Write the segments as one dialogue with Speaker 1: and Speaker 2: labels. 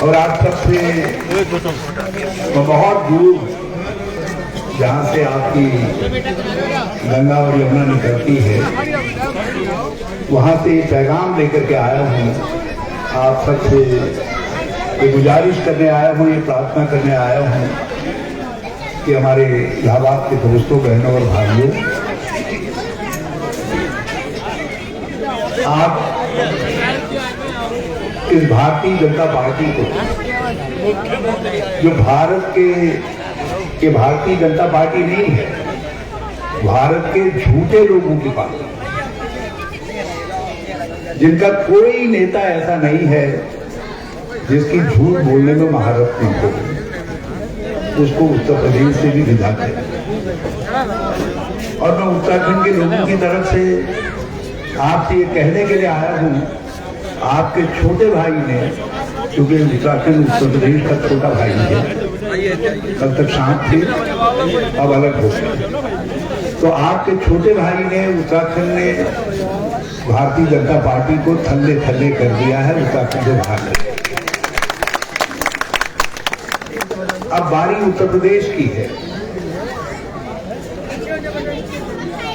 Speaker 1: और आप सबसे बहुत दूर जहाँ से आपकी गंगा और यमुना निकलती है वहाँ से पैगाम लेकर के आया हूँ। आप सबसे ये गुजारिश करने आया हूँ, ये प्रार्थना करने आया हूँ कि हमारे इलाहाबाद के दोस्तों, बहनों और भाइयों, आप इस भारतीय जनता पार्टी को, जो भारत के भारतीय जनता पार्टी नहीं है, भारत के झूठे लोगों की पार्टी, जिनका कोई नेता ऐसा नहीं है जिसकी झूठ बोलने में महारत नहीं हो, उसको उत्तर प्रदेश से भी भिजा दें। और मैं उत्तराखंड के लोगों की तरफ से आपसे ये कहने के लिए आया हूँ, आपके छोटे भाई ने, क्योंकि उत्तराखंड उत्तर प्रदेश का छोटा भाई है, कल तक साथ थे, अब अलग हो गए, तो आपके छोटे भाई ने, उत्तराखंड ने भारतीय जनता पार्टी को थल्ले थल्ले कर दिया है, उत्तराखंड से बाहर। अब बारी उत्तर प्रदेश की है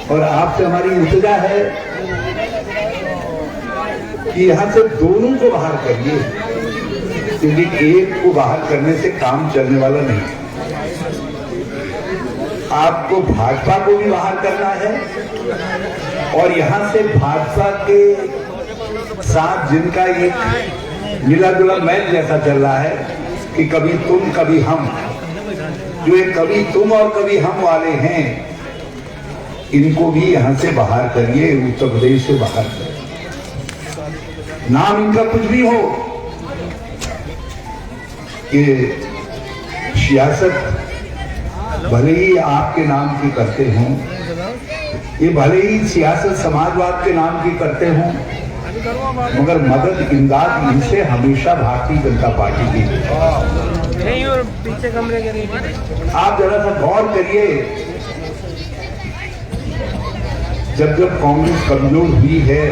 Speaker 1: और आपसे हमारी इल्तिजा है कि यहां से दोनों को बाहर करिए, क्योंकि एक को बाहर करने से काम चलने वाला नहीं। आपको भाजपा को भी बाहर करना है और यहां से भाजपा के साथ जिनका एक मिला जुला मैच जैसा चल रहा है कि कभी तुम कभी हम, जो एक कभी तुम और कभी हम वाले हैं, इनको भी यहां से बाहर करिए, उत्तर प्रदेश से बाहर करिए। नाम इनका कुछ भी हो, कि सियासत भले ही आपके नाम की करते हों, ये भले ही सियासत समाजवाद के नाम की करते हों, मगर मदद इमदाद इनसे हमेशा भारतीय जनता पार्टी की। आप जरा सा गौर करिए, जब जब कांग्रेस कमजोर हुई है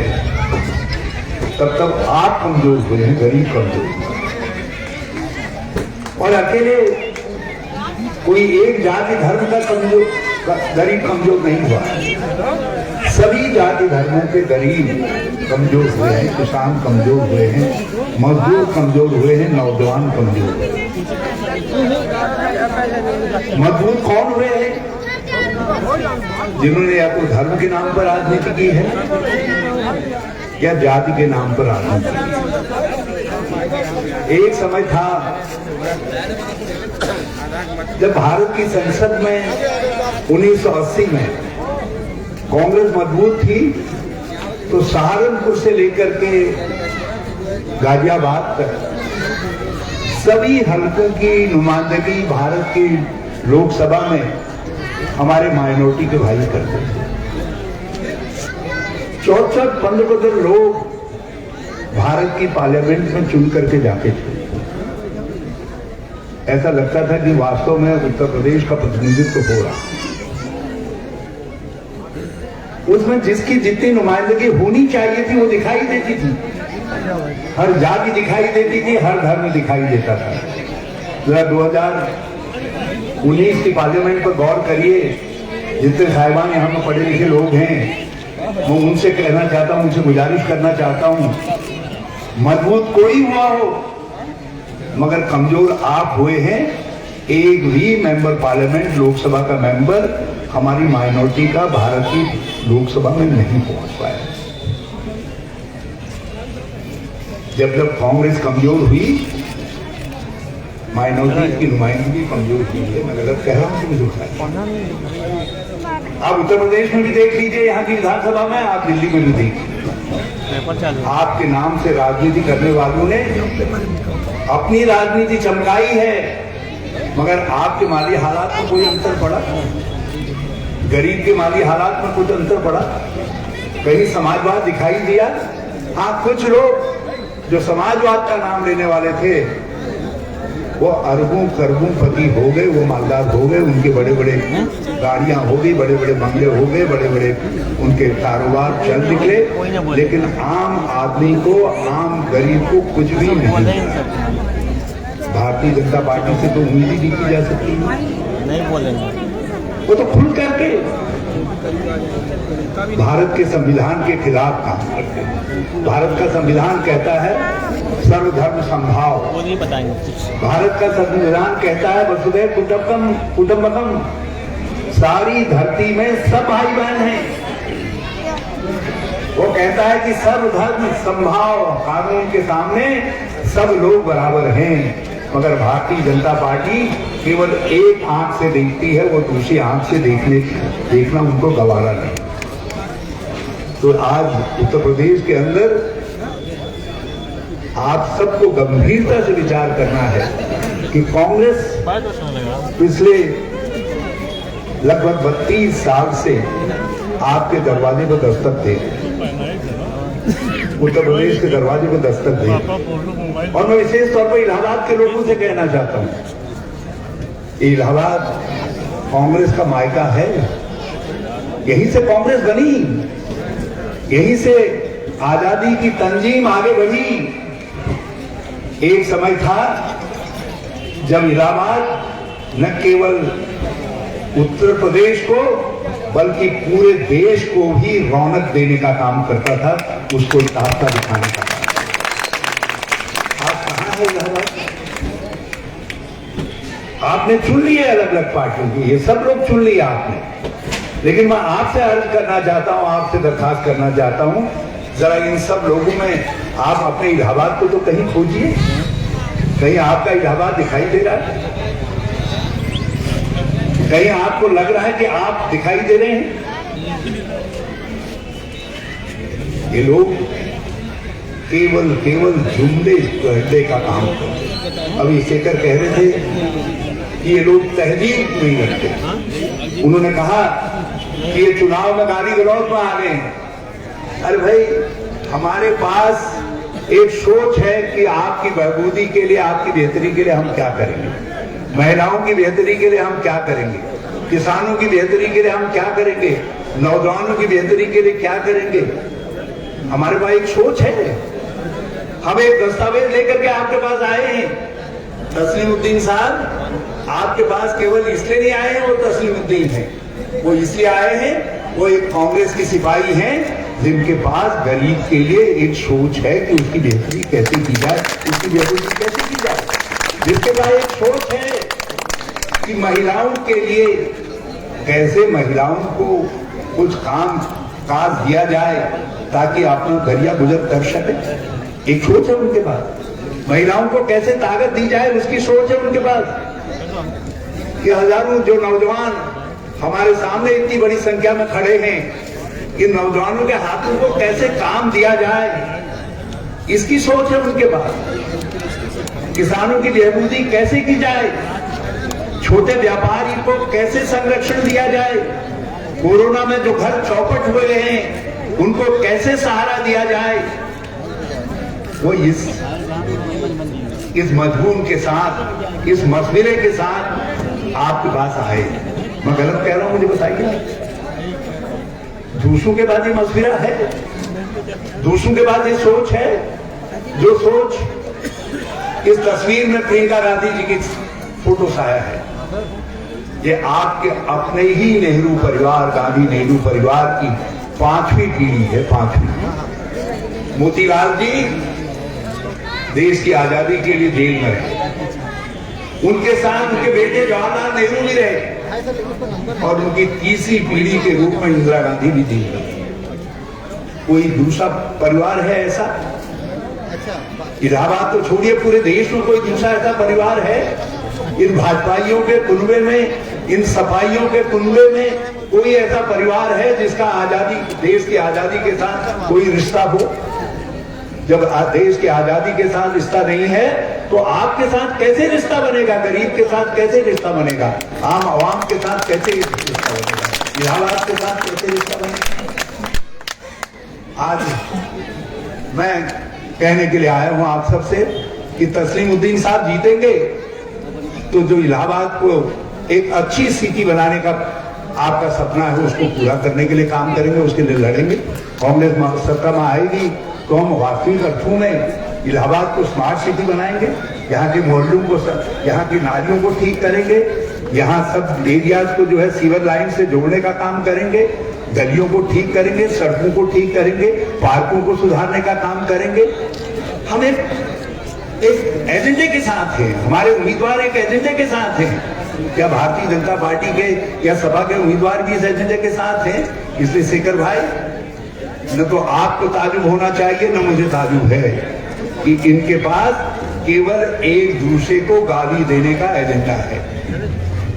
Speaker 1: तब तब आप कमजोर हुए हैं, गरीब कमजोर, और अकेले कोई एक जाति धर्म का गरीब कमजोर नहीं हुआ, सभी जाति धर्मों के गरीब कमजोर हुए हैं, किसान कमजोर हुए हैं, मजदूर कमजोर हुए हैं, नौजवान कमजोर हुए हैं। मजबूत कौन हुए हैं? जिन्होंने या तो धर्म के नाम पर राजनीति की है या जाति के नाम पर राजनीति की। एक समय था जब भारत की संसद में 1980 में कांग्रेस मजबूत थी, तो सहारनपुर से लेकर के गाजियाबाद तक सभी हलकों की नुमाइंदगी भारत की लोकसभा में हमारे माइनॉरिटी के भाई करते थे। 64-15 लोग भारत की पार्लियामेंट में चुन करके जाते थे। ऐसा लगता था कि वास्तव में उत्तर प्रदेश का प्रतिनिधित्व हो रहा। उसमें जिसकी जितनी नुमाइंदगी होनी चाहिए थी वो दिखाई देती थी, हर जाति दिखाई देती थी, हर धर्म दिखाई देता था। जरा 2019 की पार्लियामेंट पर गौर करिए, जितने साहिबान यहाँ में पढ़े लिखे लोग हैं, मैं उनसे कहना चाहता हूँ, उनसे गुजारिश करना चाहता हूँ, मजबूत कोई हुआ हो मगर कमजोर आप हुए हैं। एक भी मेंबर पार्लियामेंट, लोकसभा का मेंबर हमारी माइनॉरिटी का भारत की लोकसभा में नहीं पहुंच पाया। जब जब कांग्रेस कमजोर हुई, माइनॉरिटी की नुमाइंदगी कमजोर हुई है। मैं गलत कह रहा हूं कि मुझे आप उत्तर प्रदेश में भी देख लीजिए, यहाँ की विधानसभा में, आप दिल्ली में भी देख लीजिए, आपके नाम से राजनीति करने वालों ने अपनी राजनीति चमकाई है, मगर आपके माली हालात में कोई अंतर पड़ा? गरीब के माली हालात में कुछ अंतर पड़ा? कहीं समाजवाद दिखाई दिया? हाँ, कुछ लोग जो समाजवाद का नाम लेने वाले थे वो अरबों खरबों पति हो गए, वो मालदार हो गए, उनके बड़े बड़े गाड़ियां हो गई, बड़े बड़े बंगले हो गए, बड़े बड़े उनके कारोबार चल निकले, लेकिन आम आदमी को, आम गरीब को कुछ भी नहीं मिला। भारतीय जनता पार्टी से तो उम्मीद ही नहीं की जा सकती।
Speaker 2: नहीं बोलेंगे
Speaker 1: वो तो खुल करके भारत के संविधान के खिलाफ काम करते हैं। भारत का संविधान कहता है सर्वधर्म समभाव।
Speaker 2: वो नहीं बताएंगे।
Speaker 1: भारत का संविधान कहता है वसुधैव कुटुंबकम, सारी धरती में सब भाई बहन हैं। वो कहता है कि सर्वधर्म समभाव, कानून के सामने सब लोग बराबर हैं। मगर भारतीय जनता पार्टी केवल एक आंख से देखती है, वो दूसरी आंख से देखना उनको गवारा नहीं। तो आज उत्तर प्रदेश के अंदर आप सबको गंभीरता से विचार करना है कि कांग्रेस पिछले लगभग 32 साल से आपके दरवाजे पर दस्तक दे, उत्तर प्रदेश के दरवाजे पर दस्तक दे। और मैं विशेष तौर पर इलाहाबाद के लोगों से कहना चाहता हूं, इलाहाबाद कांग्रेस का मायका है। यहीं से कांग्रेस बनी, यहीं से आजादी की तंजीम आगे बढ़ी। एक समय था जब इलाहाबाद न केवल उत्तर प्रदेश को बल्कि पूरे देश को भी रौनक देने का काम करता था, उसको एक रास्ता दिखाने का। आप कहां है इलाहाबाद? आपने चुन लिए अलग अलग पार्टियों की, ये सब लोग चुन लिया आपने, लेकिन मैं आपसे अर्ज करना चाहता हूं, आपसे दरखास्त करना चाहता हूं, जरा इन सब लोगों में आप अपने इलाहाबाद को तो कहीं खोजिए। कहीं आपका इलाहाबाद दिखाई दे रहा है? कहीं आपको लग रहा है कि आप दिखाई दे रहे हैं? ये लोग केवल जुमले कहने का काम करते। अभी शेखर कह रहे थे कि ये लोग तहजीब नहीं रखते। उन्होंने कहा कि ये चुनाव में गाली गलौज में आ गए हैं। अरे भाई, हमारे पास एक सोच है कि आपकी बहबूदी के लिए, आपकी बेहतरी के लिए हम क्या करेंगे, महिलाओं की बेहतरी के लिए हम क्या करेंगे, किसानों की बेहतरी के लिए हम क्या करेंगे, नौजवानों की बेहतरी के लिए क्या करेंगे। हमारे पास एक सोच है। हम एक दस्तावेज लेकर के आपके पास आए हैं। तस्लीमुद्दीन साहब आपके पास केवल इसलिए नहीं आए हैं वो तस्लीमुद्दीन है, वो इसलिए आए हैं, वो एक कांग्रेस की सिपाही हैं जिनके पास गरीब के लिए एक सोच है कि उसकी बेहतरी कैसे की जाए, उसकी बेहतरी कैसे की जाए। जिसके पास एक सोच है कि महिलाओं के लिए कैसे महिलाओं को कुछ काम काज दिया जाए ताकि अपना दरिया गुजर कर सके, एक सोच है उनके पास। महिलाओं को कैसे ताकत दी जाए, उसकी सोच है उनके पास। कि हजारों जो नौजवान हमारे सामने इतनी बड़ी संख्या में खड़े हैं, इन नौजवानों के हाथों को कैसे काम दिया जाए, इसकी सोच है उनके पास। किसानों की बहबूदी कैसे की जाए, छोटे व्यापारी को कैसे संरक्षण दिया जाए, कोरोना में जो घर चौपट हुए हैं उनको कैसे सहारा दिया जाए, वो इस मजमून के साथ, इस मसविरे के साथ आपके पास आए। मैं गलत कह रहा हूं, मुझे बताइए। दूसरों के बाद ये मसविरा है, दूसरों के बाद ये सोच है। जो सोच इस तस्वीर में प्रियंका गांधी जी की फोटो साया है, ये आपके अपने ही नेहरू परिवार, गांधी नेहरू परिवार की 5वीं पीढ़ी है, 5वीं। मोतीलाल जी देश की आजादी के लिए जेल में रहे, उनके साथ उनके बेटे जवाहरलाल नेहरू भी रहे, और उनकी तीसरी पीढ़ी के रूप में इंदिरा गांधी भी जेल में रही। कोई दूसरा परिवार है ऐसा? इलाहाबाद तो छोड़िए, पूरे देश में कोई दूसरा ऐसा परिवार है? इन भाजपाइयों के कुनबे में, इन सफाइयों के कुनबे में कोई ऐसा परिवार है जिसका आजादी, देश की आजादी के साथ कोई रिश्ता हो? जब देश की आजादी के साथ रिश्ता नहीं है तो आपके साथ कैसे रिश्ता बनेगा? गरीब के साथ कैसे रिश्ता बनेगा? आम आवाम के साथ कैसे रिश्ता बनेगा? इलाहाबाद के साथ कैसे रिश्ता बनेगा? आज मैं कहने के लिए आया हूं आप सबसे कि तस्लीमुद्दीन साहब जीतेंगे तो जो इलाहाबाद को एक अच्छी सिटी बनाने का आपका सपना है उसको पूरा करने के लिए काम करेंगे, उसके लिए लड़ेंगे। कांग्रेस सत्ता में आएगी तो हम वास्तविक अर्थों में इलाहाबाद को स्मार्ट सिटी बनाएंगे, यहाँ के मोहल्लों को, यहाँ की नालियों को ठीक करेंगे, यहाँ सब एरियाज को जो है सीवर लाइन से जोड़ने का काम करेंगे, गलियों को ठीक करेंगे, सड़कों को ठीक करेंगे, पार्कों को सुधारने का काम करेंगे। हम एक एजेंडे के साथ हैं, हमारे उम्मीदवार एक एजेंडे के साथ हैं। क्या भारतीय जनता पार्टी के या सपा के उम्मीदवार भी इस एजेंडे के साथ हैं? इसलिए शेखर भाई, न तो आपको ताजुब होना चाहिए न मुझे ताजुब है कि इनके पास केवल एक दूसरे को गाली देने का एजेंडा है।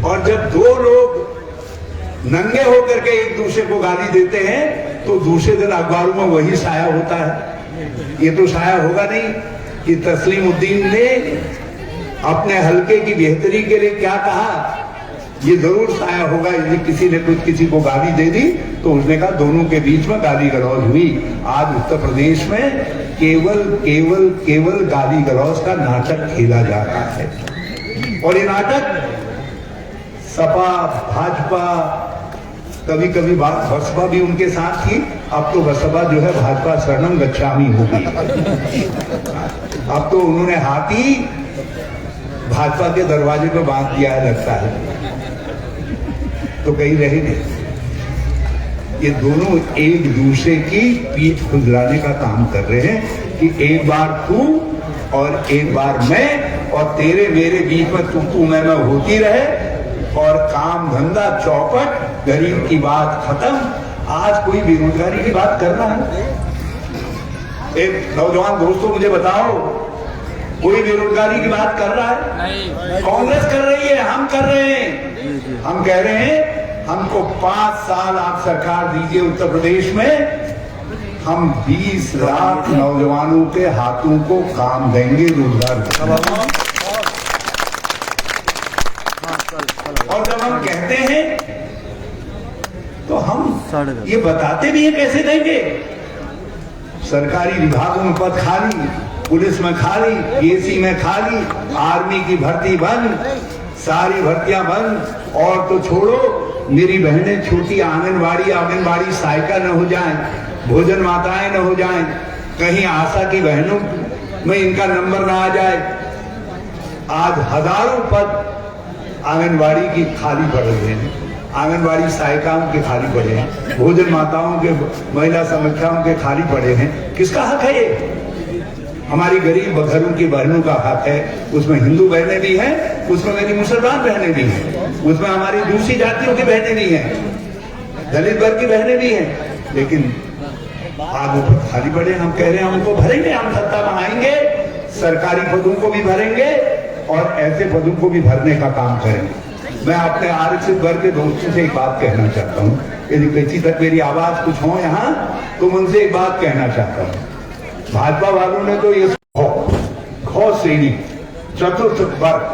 Speaker 1: और जब दो लोग नंगे होकर के एक दूसरे को गाली देते हैं तो दूसरे दिन अखबारों में वही साया होता है। ये तो साया होगा नहीं कि तस्लीमुद्दीन ने अपने हलके की बेहतरी के लिए क्या कहा, ये जरूर साया होगा यदि किसी ने कुछ किसी को गाली दे दी तो उसने कहा दोनों के बीच में गाली गलौज हुई। आज उत्तर प्रदेश में केवल केवल केवल गाली गलौज का नाटक खेला जा रहा है। और ये नाटक सपा, भाजपा, कभी कभी बसपा भी उनके साथ थी, अब तो बसपा जो है भाजपा शरणम गच्छामी होगी। अब तो उन्होंने हाथी भाजपा के दरवाजे पे बांध दिया है लगता है, तो कहीं रहे नहीं। ये दोनों एक दूसरे की पीठ खुजलाने का काम कर रहे हैं कि एक बार तू और एक बार मैं, और तेरे मेरे बीच में तू मैं होती रहे, और काम धंधा चौपट, गरीब की बात खत्म। आज कोई बेरोजगारी की बात कर रहा है? एक नौजवान दोस्तों मुझे बताओ, कोई बेरोजगारी की बात कर रहा है? नहीं। कांग्रेस कर रही है, हम कर रहे हैं। हम कह रहे हैं हमको 5 साल आप सरकार दीजिए उत्तर प्रदेश में, हम 20 लाख नौजवानों के हाथों को काम देंगे, रोजगार। और जब हम कहते हैं तो हम ये बताते भी हैं कैसे देंगे। सरकारी विभागों में पद खाली, पुलिस में खाली, पीएसी में खाली, आर्मी की भर्ती बंद, सारी भर्तियां बंद। और तो छोड़ो, मेरी बहनें छोटी आंगनबाड़ी सहायिका न हो जाएं, भोजन माताएं न हो जाएं, कहीं आशा की बहनों में इनका नंबर ना आ जाए। आज हजारों पद आंगनबाड़ी की खाली पड़ रहे हैं, आंगनबाड़ी सहायिकाओं के खाली पड़े हैं, भोजन माताओं के, महिला समीक्षाओं के खाली पड़े हैं। किसका हक है ये? हमारी गरीब घरों की बहनों का हक है। उसमें हिंदू बहनें भी हैं, उसमें मेरी मुसलमान बहनें भी हैं, उसमें हमारी दूसरी जातियों की बहनें भी हैं, दलित वर्ग की बहनें भी हैं। लेकिन आज वो पद खाली पड़े, हम कह रहे हैं उनको भरेंगे, हम सत्ता में आएंगे, सरकारी पदों को भी भरेंगे और ऐसे पदों को भी भरने का काम करेंगे। मैं अपने आरक्षित वर्ग के दोस्तों से एक बात कहना चाहता हूँ, यदि किसी तक मेरी आवाज कुछ हो यहाँ तो मैं उनसे एक बात कहना चाहता हूँ। भाजपा वालों ने तो ये घ श्रेणी, चतुर्थ वर्ग,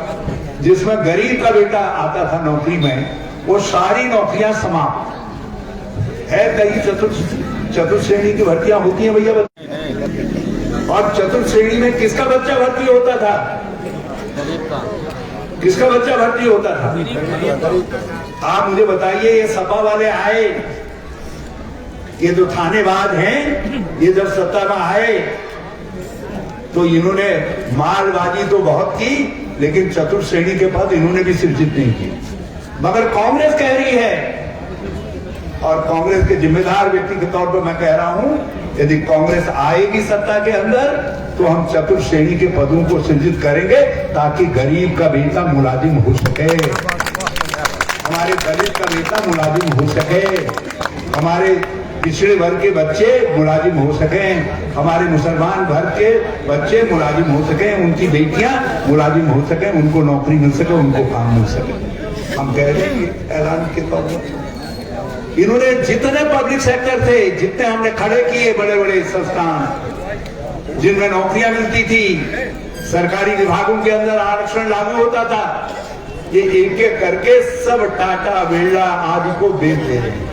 Speaker 1: जिसमें गरीब का बेटा आता था नौकरी में, वो सारी नौकरियां समाप्त है। कई चतुर्थ श्रेणी की भर्तियां होती हैं भैया, और चतुर्थ श्रेणी में किसका बच्चा भर्ती होता था? किसका बच्चा भर्ती होता था? आप मुझे बताइए, ये सपा वाले आए, ये जो थानेबाज हैं, ये जब सत्ता में आए तो इन्होंने मालबाजी तो बहुत की, लेकिन चतुर्थ श्रेणी के पद इन्होंने भी सृजित नहीं की। मगर कांग्रेस कह रही है, और कांग्रेस के जिम्मेदार व्यक्ति के तौर पर मैं कह रहा हूं, यदि कांग्रेस आएगी सत्ता के अंदर तो हम चतुर्थ श्रेणी के पदों को सृजित करेंगे, ताकि गरीब का बेटा मुलाजिम हो सके, हमारे दलित का बेटा मुलाजिम हो सके, हमारे पिछड़े वर्ग के बच्चे मुलाजिम हो सके, हमारे मुसलमान वर्ग के बच्चे मुलाजिम हो सके, उनकी बेटियां मुलाजिम हो सके, उनको नौकरी मिल सके, उनको काम मिल सके। हम कह रहे हैं ऐलान के तौर पर इन्होंने जितने पब्लिक सेक्टर थे, जितने हमने खड़े किए बड़े बड़े संस्थान जिनमें नौकरियां मिलती थी, सरकारी विभागों के अंदर आरक्षण लागू होता था, ये एक एक करके सब टाटा बिरला आदि को बेच दे रहे हैं।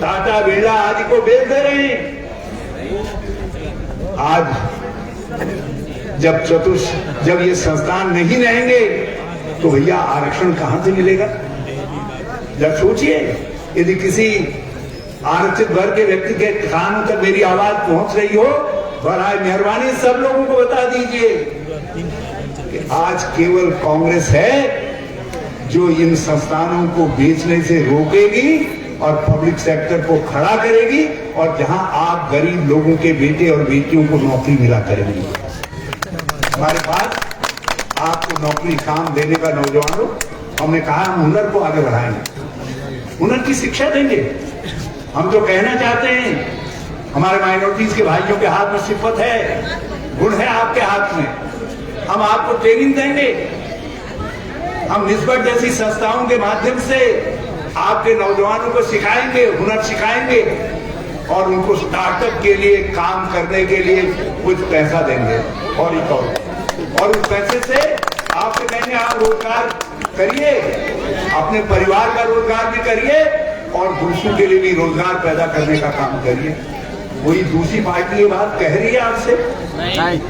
Speaker 1: टाटा बिरला आदि को बेच दे रहे हैं। आज जब ये संस्थान नहीं रहेंगे तो भैया आरक्षण कहां से मिलेगा? जब सोचिए, यदि किसी आरक्षित वर्ग के व्यक्ति के कान तक मेरी आवाज पहुंच रही हो, बराए मेहरबानी सब लोगों को बता दीजिए कि आज केवल कांग्रेस है जो इन संस्थानों को बेचने से रोकेगी और पब्लिक सेक्टर को खड़ा करेगी और जहां आप गरीब लोगों के बेटे और बेटियों को नौकरी मिला करेंगे। हमारे पास आपको नौकरी काम देने का नौजवानों, हमने कहा हम हुनर को आगे बढ़ाएंगे, हुनर की शिक्षा देंगे। हम जो कहना चाहते हैं, हमारे माइनॉरिटीज के भाइयों के हाथ में सिफत है, गुण है आपके हाथ में, हम आपको ट्रेनिंग देंगे। हम निस्बत जैसी संस्थाओं के माध्यम से आपके नौजवानों को सिखाएंगे, हुनर सिखाएंगे और उनको स्टार्टअप के लिए काम करने के लिए कुछ पैसा देंगे और उस पैसे से आपसे कहेंगे आप रोजगार करिए, अपने परिवार का रोजगार भी करिए और दूसरों के लिए भी रोजगार पैदा करने का काम करिए। कोई दूसरी पार्टी ये बात कह रही है आपसे? नहीं।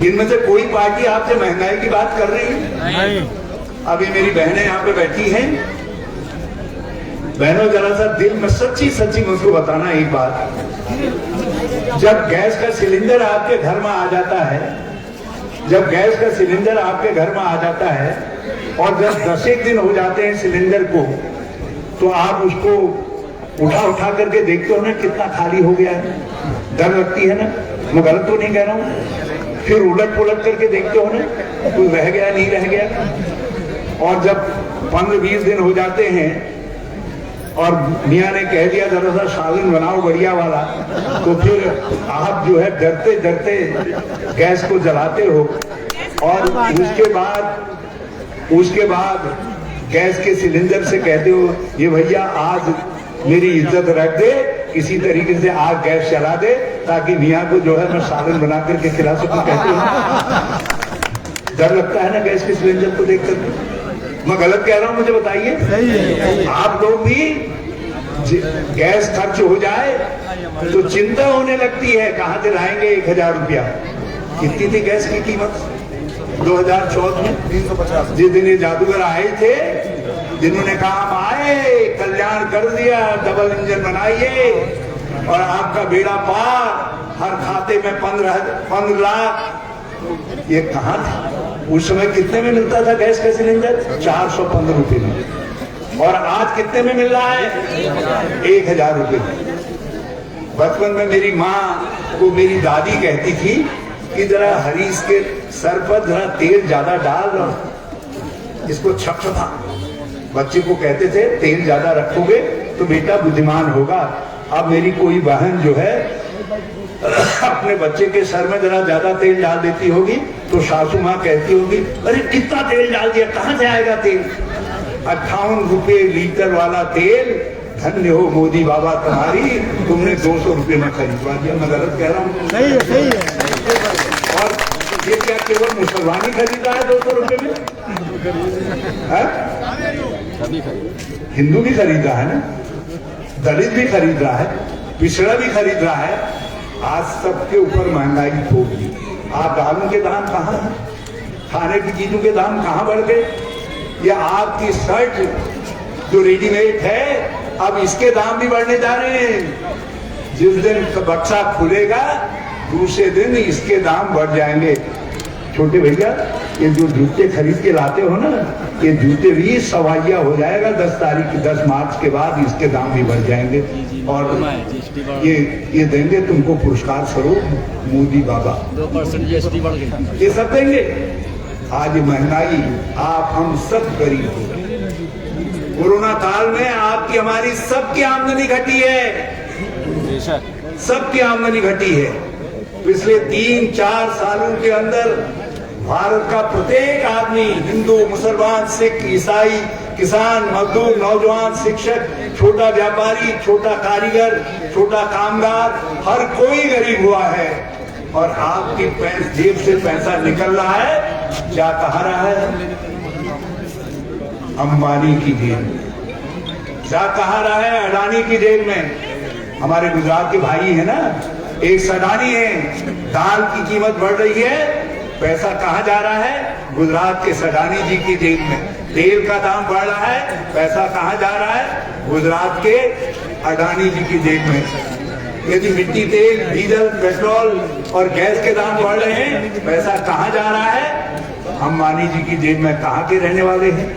Speaker 1: इनमें से कोई पार्टी आपसे महंगाई की बात कर रही है? नहीं। अभी मेरी बहनें यहाँ पे बैठी हैं, बहनों जरा सा दिल में सच्ची सच्ची मुझको बताना एक बात, जब गैस का सिलेंडर आपके घर में आ जाता है, जब गैस का सिलेंडर आपके घर में आ जाता है और जब 10 दिन हो जाते हैं सिलेंडर को, तो आप उसको उठा करके देखते हो ना कितना खाली हो गया है, डर लगती है ना, मैं गलत तो नहीं कह रहा हूँ। फिर उलट पुलट करके देखते हो ना कुछ रह गया नहीं रह गया, और जब 15-20 दिन हो जाते हैं और मियाँ ने कह दिया जरा सा सालन बनाओ बढ़िया वाला, तो फिर आप जो है डरते डरते गैस को जलाते हो और उसके बाद गैस के सिलेंडर से कहते हो ये भैया आज मेरी इज्जत रख दे, किसी तरीके से आज गैस चला दे ताकि मियाँ को जो है मैं सालन बना करके खिला सकूं। कहते हो डर लगता है ना गैस के सिलेंडर को देख कर? मैं गलत कह रहा हूं? मुझे बताइए। सही है। आप लोग भी गैस खर्च हो जाए तो चिंता होने लगती है, कहां से लाएंगे 1000 रुपया। कितनी थी गैस की कीमत 2014 में? 350। जिस दिन ये जादूगर आए थे, जिन्होंने कहा हम आए, कल्याण कर दिया, डबल इंजन बनाइए और आपका बेड़ा पार, हर खाते में 15 लाख, ये कहां था? उस समय कितने में मिलता था गैस का सिलेंडर? 415 रुपए में। और आज कितने में मिल रहा है? 1000 रुपए में। बचपन में मेरी माँ को मेरी दादी कहती थी कि जरा हरीश के सर पर जरा तेल ज्यादा डाल, इसको छपछपा। बच्चे को कहते थे तेल ज्यादा रखोगे तो बेटा बुद्धिमान होगा। अब मेरी कोई बहन जो है अपने बच्चे के सर में जरा ज्यादा तेल डाल देती होगी तो सासू माँ कहती होगी अरे कितना तेल डाल दिया, कहां से आएगा तेल? 58 रुपए लीटर वाला तेल, धन्य हो मोदी बाबा तुम्हारी, तुमने 200 रुपए में खरीदवा दिया। मैं गलत कह रहा हूँ? सही है, सही है। और ये क्या केवल मुसलमान ही खरीदा है 200 रुपए में? हिंदू भी खरीद रहा है ना, दलित भी खरीद रहा है, पिछड़ा भी खरीद रहा है। आज सबके ऊपर महंगाई होगी। आप दालों के दाम कहाँ हैं? खाने की चीजों के दाम कहाँ बढ़ गए? या आपकी शर्ट जो रेडीमेड है अब इसके दाम भी बढ़ने जा रहे हैं। जिस दिन बक्सा खुलेगा दूसरे दिन इसके दाम बढ़ जाएंगे। छोटे भैया ये जो जूते खरीद के लाते हो ना, ये जूते भी सवाइया हो जाएगा 10 मार्च के बाद, इसके दाम भी बढ़ जाएंगे। और ये देंगे तुमको पुरस्कार स्वरूप मोदी बाबा
Speaker 2: 2% GST बढ़ गई,
Speaker 1: ये सब देंगे। आज महंगाई, आप हम सब गरीब हो गए। कोरोना काल में आपकी हमारी सबकी आमदनी घटी है, सबकी आमदनी घटी है। पिछले 3-4 सालों के अंदर भारत का प्रत्येक आदमी, हिंदू, मुसलमान, सिख, ईसाई, किसान, मजदूर, नौजवान, शिक्षक, छोटा व्यापारी, छोटा कारीगर, छोटा कामगार, हर कोई गरीब हुआ है। और आपकी जेब से पैसा निकल रहा है, क्या कहा रहा है? अंबानी की जेब में। क्या कहा रहा है? अडानी की जेब में। हमारे गुजरात के भाई है ना, एक सडानी है, दाल की कीमत बढ़ रही है, पैसा कहाँ जा रहा है? गुजरात के सडानी जी की जेब में। तेल का दाम बढ़ रहा है, पैसा कहाँ जा रहा है? गुजरात के अडानी जी की जेब में। यदि मिट्टी, तेल, डीजल, पेट्रोल और गैस के दाम बढ़ रहे हैं, पैसा कहाँ जा रहा है? अंबानी जी की जेब में कहाँ के रहने वाले हैं?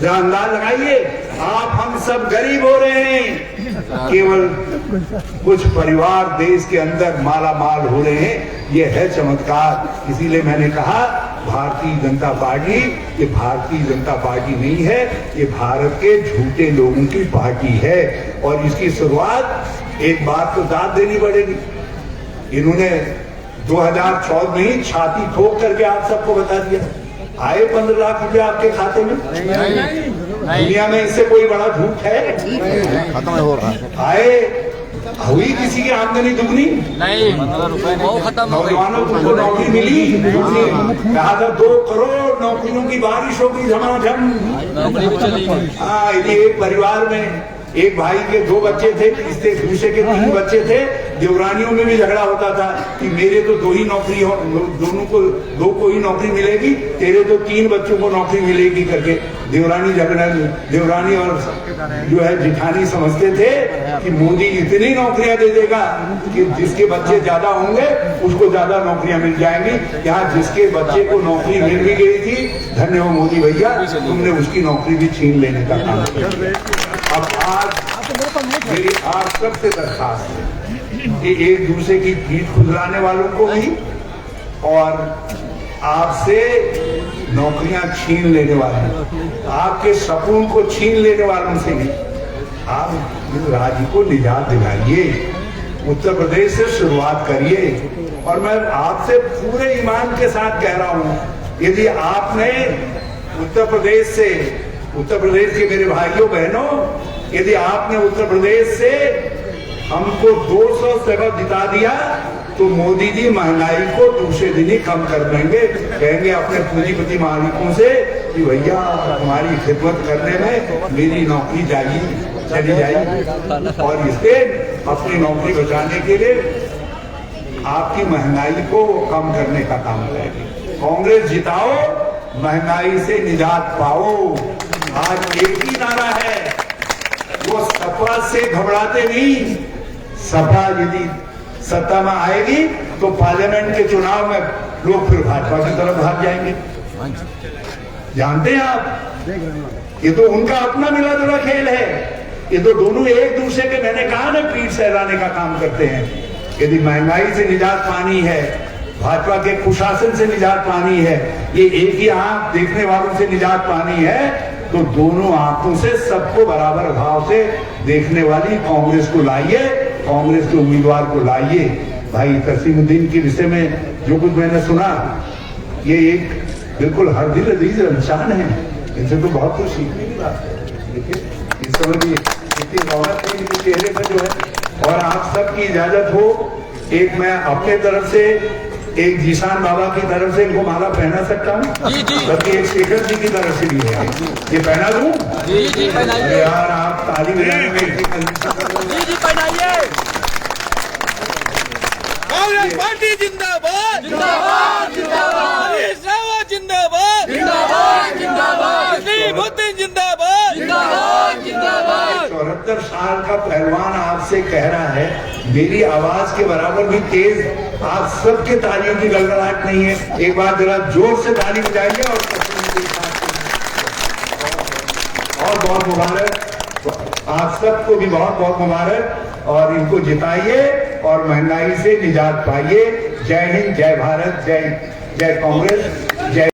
Speaker 1: जरा अंदाज लगाइए। आप हम सब गरीब हो रहे हैं, केवल कुछ परिवार देश के अंदर माला माल हो रहे हैं। ये है चमत्कार। इसीलिए मैंने कहा भारतीय जनता पार्टी ये भारतीय जनता पार्टी नहीं है, ये भारत के झूठे लोगों की पार्टी है। और इसकी शुरुआत एक बात तो दाद देनी पड़ेगी। इन्होंने 2014 में ही छाती ठोक करके आप सबको बता दिया, आए 15 लाख रुपए आपके खाते में। दुनिया में इससे कोई बड़ा झूठ है?
Speaker 2: खत्म हो रहा है।
Speaker 1: आए हुई किसी की आमदनी दुगनी?
Speaker 2: नहीं, 15 रुपए वो खत्म हो गई।
Speaker 1: नौजवानों को नौकरी मिली? कहा था 2 करोड़ नौकरियों की बारिश होगी झमाझम।
Speaker 2: नौकरी भी चली गई।
Speaker 1: हाँ, एक परिवार में एक भाई के 2 बच्चे थे, इससे दूसरे के 3 बच्चे थे। देवरानियों में भी झगड़ा होता था कि मेरे तो 2 ही नौकरी हो, दोनों को 2 को ही नौकरी मिलेगी, तेरे तो 3 बच्चों को नौकरी मिलेगी करके देवरानी और जो है जिठानी समझते थे कि मोदी इतनी नौकरियां दे देगा कि जिसके बच्चे ज्यादा होंगे उसको ज्यादा नौकरियां मिल जाएंगी। यहाँ जिसके बच्चे को नौकरी मिल भी गई थी, धन्य हो मोदी भैया, तुमने उसकी नौकरी भी छीन लेने का काम किया। अब आज मेरी आप सबसे दरखास्त है कि एक दूसरे की पीठ खुजलाने वालों को भी और आपसे नौकरियां छीन लेने वाले, आपके सपनों को छीन लेने वालों से भी आप इस राज्य को निजात दिलाइए। उत्तर प्रदेश से शुरुआत करिए। और मैं आपसे पूरे ईमान के साथ कह रहा हूं, यदि आपने उत्तर प्रदेश के मेरे भाइयों बहनों, यदि आपने उत्तर प्रदेश से हमको 200 से जिता दिया तो मोदी जी महंगाई को दूसरे दिन ही कम कर देंगे। कहेंगे अपने पूंजीपति मालिकों से कि भैया हमारी खिदमत करने में मेरी नौकरी चली जाएगी, और इससे अपनी नौकरी बचाने के लिए आपकी महंगाई को कम करने का काम करेंगे। कांग्रेस जिताओ, महंगाई से निजात पाओ। आज एक ही नारा है, वो सपा से घबराते नहीं। सपा यदि सत्ता में आएगी तो पार्लियामेंट के चुनाव में लोग फिर भाजपा की तरफ भाग जाएंगे। जानते हैं आप, ये तो उनका अपना मिला जुला खेल है। ये तो दोनों एक दूसरे के, मैंने कहा ना, पीठ सहलाने का काम करते हैं। यदि महंगाई से निजात पानी है, भाजपा के कुशासन से निजात पानी है, ये एक ही आंख देखने वालों से निजात पानी है, तो दोनों आंखों से सबको बराबर भाव से देखने वाली कांग्रेस को लाइए, कांग्रेस के उम्मीदवार को लाइए। भाई तसीमुद्दीन के विषय में जो कुछ मैंने सुना, ये एक बिल्कुल हर दिल अजीज इंसान है। इनसे तो बहुत कुछ सीखने की बात है। देखिए इस समय भी इतनी रौनक है इनके चेहरे पर जो है। और आप सबकी इजाजत हो, एक मैं अपने तरफ से, एक जीशान बाबा की तरफ से इनको माला पहना सकता हूँ, बल्कि एक शेखर जी की तरफ से भी है। ये पहना दूं?
Speaker 2: जी पहनाइए।
Speaker 1: यार आप ताली बजाने में
Speaker 2: जी पहनाइए।
Speaker 3: कांग्रेस पार्टी जिंदाबाद,
Speaker 2: जिंदाबाद जिंदाबाद,
Speaker 3: हरीश रावत जिंदाबाद,
Speaker 2: जिंदाबाद जिंदाबाद,
Speaker 3: तसीमुद्दीन जिंदाबाद,
Speaker 2: जिंदाबाद जिंदाबाद।
Speaker 1: 74 साल का पहलवान आपसे कह रहा है, मेरी आवाज के बराबर भी तेज आप सबके तालियों की गड़गड़ाहट नहीं है। एक बार जरा जोर से ताली बजाइए और बहुत मुबारक, आप सबको भी बहुत बहुत मुबारक, और इनको जिताइए और महंगाई से निजात पाइए। जय हिंद, जय भारत, जय कांग्रेस, जय